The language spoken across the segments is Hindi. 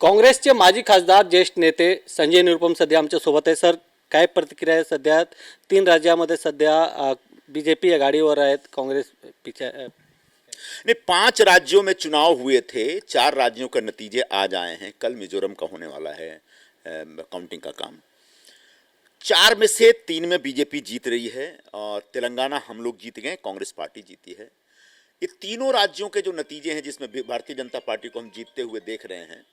काँग्रेसचे माजी खासदार ज्येष्ठ नेते संजय निरुपम सध्या आमच्या सोबत आहे. सर, काय प्रतिक्रिया आहे? सध्या 3 राज्यामध्ये सध्या बीजेपी आघाडीवर आहेत, काँग्रेस पीछे नहीं, 5 राज्यों में चुनाव हुए थे, 4 राज्यों के नतीजे आज आए हैं। कल मिजोरम का होने वाला है काउंटिंग का काम। 4 में से 3 में बीजेपी जीत रही है और तेलंगाना हम लोग जीत गए, कांग्रेस पार्टी जीती है। ये तीनों राज्यों के जो नतीजे हैं जिसमें भारतीय जनता पार्टी को हम जीतते हुए देख रहे हैं,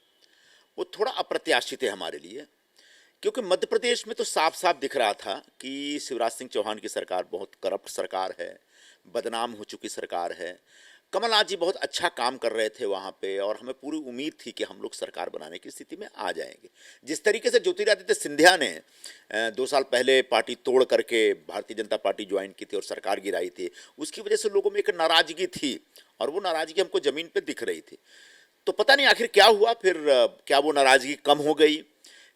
वो थोड़ा अप्रत्याशित है हमारे लिए, क्योंकि मध्य प्रदेश में तो साफ साफ दिख रहा था कि शिवराज सिंह चौहान की सरकार बहुत करप्ट सरकार है, बदनाम हो चुकी सरकार है। कमलनाथ जी बहुत अच्छा काम कर रहे थे वहाँ पे और हमें पूरी उम्मीद थी कि हम लोग सरकार बनाने की स्थिति में आ जाएंगे। जिस तरीके से ज्योतिरादित्य सिंधिया ने 2 साल पहले पार्टी तोड़ करके भारतीय जनता पार्टी ज्वाइन की थी और सरकार गिराई थी, उसकी वजह से लोगों में एक नाराजगी थी और वो नाराजगी हमको जमीन पे दिख रही थी। तो पता नहीं आखिर क्या हुआ, फिर क्या वो नाराजगी कम हो गई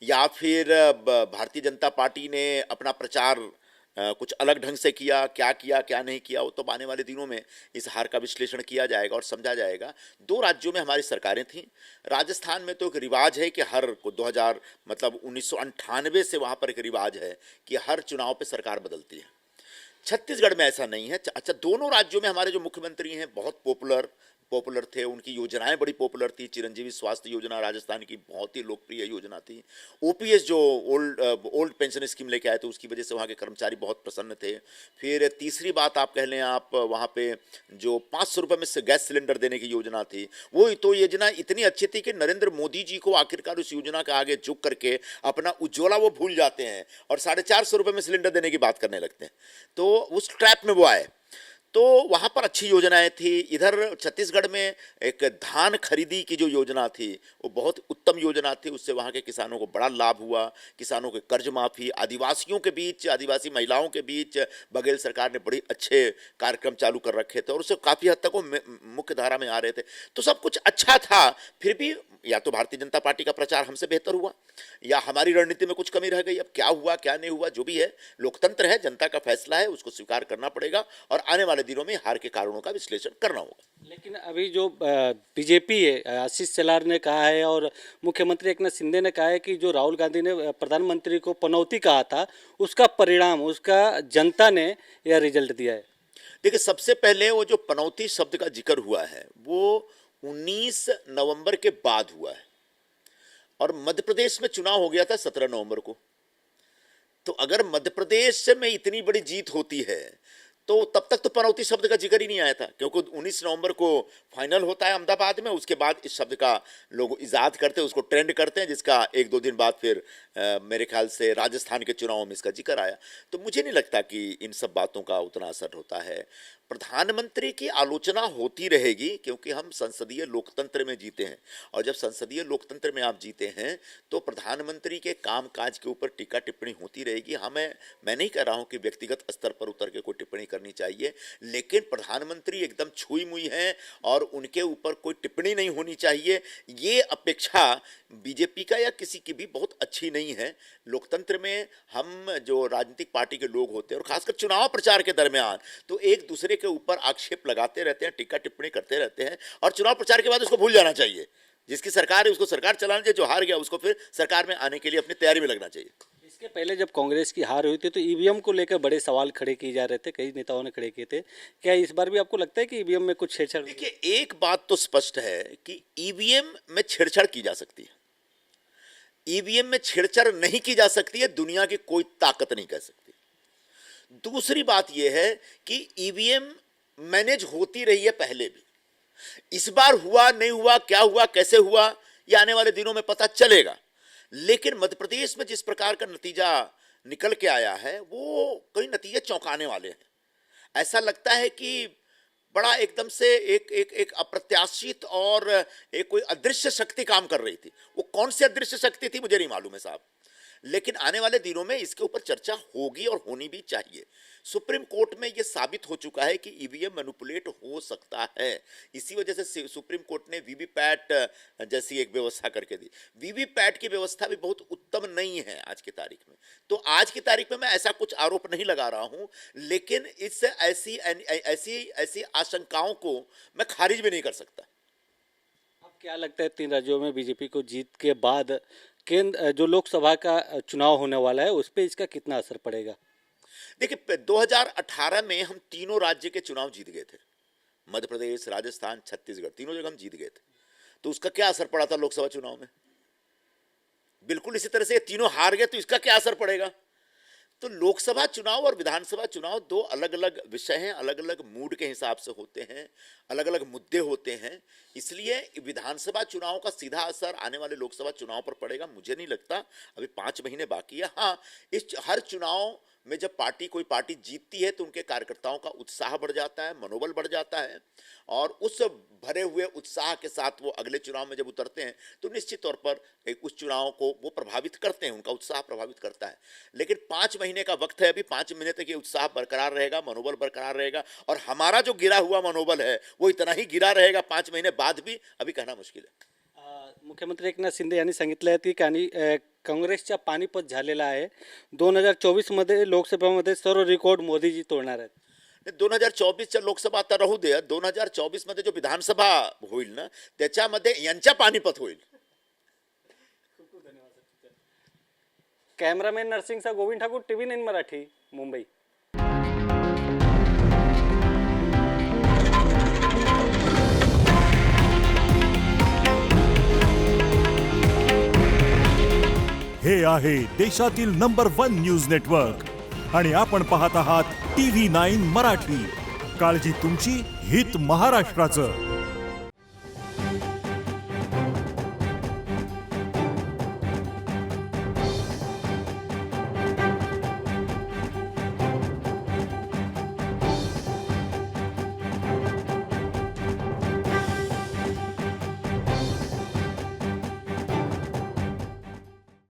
या फिर भारतीय जनता पार्टी ने अपना प्रचार कुछ अलग ढंग से किया क्या नहीं किया, वो तो आने वाले दिनों में इस हार का विश्लेषण किया जाएगा और समझा जाएगा। 2 राज्यों में हमारी सरकारें थीं। राजस्थान में तो एक रिवाज है कि हर को 2000 मतलब 1998 से वहाँ पर एक रिवाज है कि हर चुनाव पे सरकार बदलती है। छत्तीसगढ़ में ऐसा नहीं है। अच्छा, दोनों राज्यों में हमारे जो मुख्यमंत्री हैं बहुत पॉपुलर थे, उनकी योजनाएं बड़ी पॉपुलर थी। चिरंजीवी स्वास्थ्य योजना राजस्थान की बहुत ही लोकप्रिय योजना थी। ओपीएस जो ओल्ड पेंशन स्कीम लेके आए थे, उसकी वजह से वहाँ के कर्मचारी बहुत प्रसन्न थे। फिर तीसरी बात आप कह लें, आप वहाँ पे जो 500 रुपये में से गैस सिलेंडर देने की योजना थी, वो तो योजना इतनी अच्छी थी कि नरेंद्र मोदी जी को आखिरकार उस योजना के आगे झुक करके अपना उज्ज्वला वो भूल जाते हैं और 450 रुपये में सिलेंडर देने की बात करने लगते हैं। तो उस ट्रैप में वो आए। तो वहाँ पर अच्छी योजनाएं थी। इधर छत्तीसगढ़ में एक धान खरीदी की जो योजना थी, वो बहुत उत्तम योजना थी। उससे वहाँ के किसानों को बड़ा लाभ हुआ। किसानों के कर्ज माफ़ी, आदिवासियों के बीच, आदिवासी महिलाओं के बीच बघेल सरकार ने बड़े अच्छे कार्यक्रम चालू कर रखे थे और उससे काफ़ी हद तक वो मुख्य धारा में आ रहे थे। तो सब कुछ अच्छा था। फिर भी या तो भारतीय जनता पार्टी का प्रचार हमसे बेहतर हुआ या हमारी रणनीति में कुछ कमी रह गई। अब क्या हुआ क्या नहीं हुआ, जो भी है, लोकतंत्र है, जनता का फैसला है, उसको स्वीकार करना पड़ेगा और आने वाले दिनों में हार के कारणों का विश्लेषण करना होगा। लेकिन अभी जो बीजेपी है, आशीष शेलार ने कहा है और मुख्यमंत्री एकनाथ शिंदे ने कहा है कि जो राहुल गांधी ने प्रधानमंत्री को पनौती कहा था, उसका परिणाम, उसका जनता ने यह रिजल्ट दिया है। देखिए, सबसे पहले वो जो पनौती शब्द का जिक्र हुआ है वो 19 नवंबर के बाद हुआ है और मध्य प्रदेश में चुनाव हो गया था 17 नवंबर को। तो अगर मध्य प्रदेश में इतनी बड़ी जीत होती है तो तब तक तो पनौती शब्द का जिक्र ही नहीं आया था, क्योंकि 19 नवंबर को फाइनल होता है अहमदाबाद में। उसके बाद इस शब्द का लोग इजाद करते हैं, उसको ट्रेंड करते हैं, जिसका 1-2 दिन बाद फिर मेरे ख्याल से राजस्थान के चुनावों में इसका जिक्र आया। तो मुझे नहीं लगता कि इन सब बातों का उतना असर होता है। प्रधानमंत्री की आलोचना होती रहेगी क्योंकि हम संसदीय लोकतंत्र में जीते हैं और जब संसदीय लोकतंत्र में आप जीते हैं तो प्रधानमंत्री के कामकाज के ऊपर टीका टिप्पणी होती रहेगी। मैं नहीं कह रहा हूं कि व्यक्तिगत स्तर पर उतर के कोई टिप्पणी करनी चाहिए, लेकिन प्रधानमंत्री एकदम छुई मुई हैं और उनके ऊपर कोई टिप्पणी नहीं होनी चाहिए, ये अपेक्षा बीजेपी का या किसी की भी बहुत अच्छी नहीं है। लोकतंत्र में हम जो राजनीतिक पार्टी के लोग होते हैं और खासकर चुनाव प्रचार के दरमियान तो एक दूसरे के ऊपर आक्षेप लगाते रहते हैं, टीका टिप्पणी करते रहते हैं और चुनाव प्रचार के बाद उसको भूल जाना चाहिए। जिसकी सरकार है उसको सरकार चलाना चाहिए, जो हार गया उसको फिर सरकार में आने के लिए अपनी तैयारी में लगना चाहिए। इसके पहले जब कांग्रेस की हार हुई थी तो ईवीएम को लेकर बड़े सवाल खड़े किए जा रहे थे, कई नेताओं ने खड़े किए थे। क्या इस बार भी आपको लगता है कि ईवीएम में कुछ छेड़छाड़? देखिए, एक बात तो स्पष्ट है कि ईवीएम में छेड़छाड़ की जा सकती है। ईवीएम में छेड़छाड़ नहीं की जा सकती है, दुनिया की कोई ताकत नहीं कर सकती। दूसरी बात यह है कि ईवीएम मैनेज होती रही है पहले भी। इस बार हुआ नहीं हुआ, क्या हुआ कैसे हुआ, ये आने वाले दिनों में पता चलेगा। लेकिन मध्य प्रदेश में जिस प्रकार का नतीजा निकल के आया है वो कई नतीजे चौंकाने वाले हैं। ऐसा लगता है कि बड़ा एकदम से एक अप्रत्याशित और एक कोई अदृश्य शक्ति काम कर रही थी। वो कौन सी अदृश्य शक्ति थी मुझे नहीं मालूम है साहब, लेकिन आने वाले दिनों में इसके ऊपर चर्चा होगी और होनी भी चाहिए। सुप्रीम कोर्ट में यह साबित हो चुका है कि ईवीएम मैनिपुलेट हो सकता है। इसी वजह से सुप्रीम कोर्ट ने वीवीपैट जैसी एक व्यवस्था करके दी। वीवीपैट की व्यवस्था भी बहुत उत्तम नहीं है आज की तारीख में। तो आज की तारीख में मैं ऐसा कुछ आरोप नहीं लगा रहा हूं, लेकिन इस ऐसी ऐसी ऐसी आशंकाओं को मैं खारिज भी नहीं कर सकता। क्या लगता है 3 राज्यों में बीजेपी को जीत के बाद केंद्र जो लोकसभा का चुनाव होने वाला है उस पर इसका कितना असर पड़ेगा? देखिए 2018 में हम तीनों राज्य के चुनाव जीत गए थे, मध्य प्रदेश, राजस्थान, छत्तीसगढ़, तीनों जगह हम जीत गए थे। तो उसका क्या असर पड़ा था लोकसभा चुनाव में? बिल्कुल इसी तरह से ये तीनों हार गए तो इसका क्या असर पड़ेगा? तो लोकसभा चुनाव और विधानसभा चुनाव दो अलग अलग विषय हैं, अलग अलग मूड के हिसाब से होते हैं, अलग अलग मुद्दे होते हैं। इसलिए विधानसभा चुनाव का सीधा असर आने वाले लोकसभा चुनाव पर पड़ेगा मुझे नहीं लगता। अभी 5 महीने बाकी है। हाँ, इस हर चुनाव में जब कोई पार्टी जीतती है तो उनके कार्यकर्ताओं का उत्साह बढ़ जाता है, मनोबल बढ़ जाता है, और उस भरे हुए उत्साह के साथ वो अगले चुनाव में जब उतरते हैं तो निश्चित तौर पर उस चुनाव को वो प्रभावित करते हैं, उनका उत्साह प्रभावित करता है। लेकिन 5 महीने का वक्त है, अभी 5 महीने तक ये उत्साह बरकरार रहेगा, मनोबल बरकरार रहेगा, और हमारा जो गिरा हुआ मनोबल है वो इतना ही गिरा रहेगा 5 महीने बाद भी, अभी कहना मुश्किल है। मुख्यमंत्री एकनाथ शिंदे यांनी सांगितलं आहे की काँग्रेसच्या पानिपत झालेला आहे. 2024 लोकसभेमध्ये सर्व रेकॉर्ड मोदीजी तोडणार आहेत. 2024च्या लोकसभा आता राहू दे, 2024 मध्ये जो विधानसभा होईल ना त्याच्यामध्ये यांच्या पानिपत होईल. कॅमेरामॅन नरसिंगचा गोविंद ठाकूर, TV9 मराठी, मुंबई. हे आहे देशातील नंबर 1 न्यूज नेटवर्क आणि आपण पाहत आहात TV9 मराठी. काळजी तुमची, हित महाराष्ट्राचं.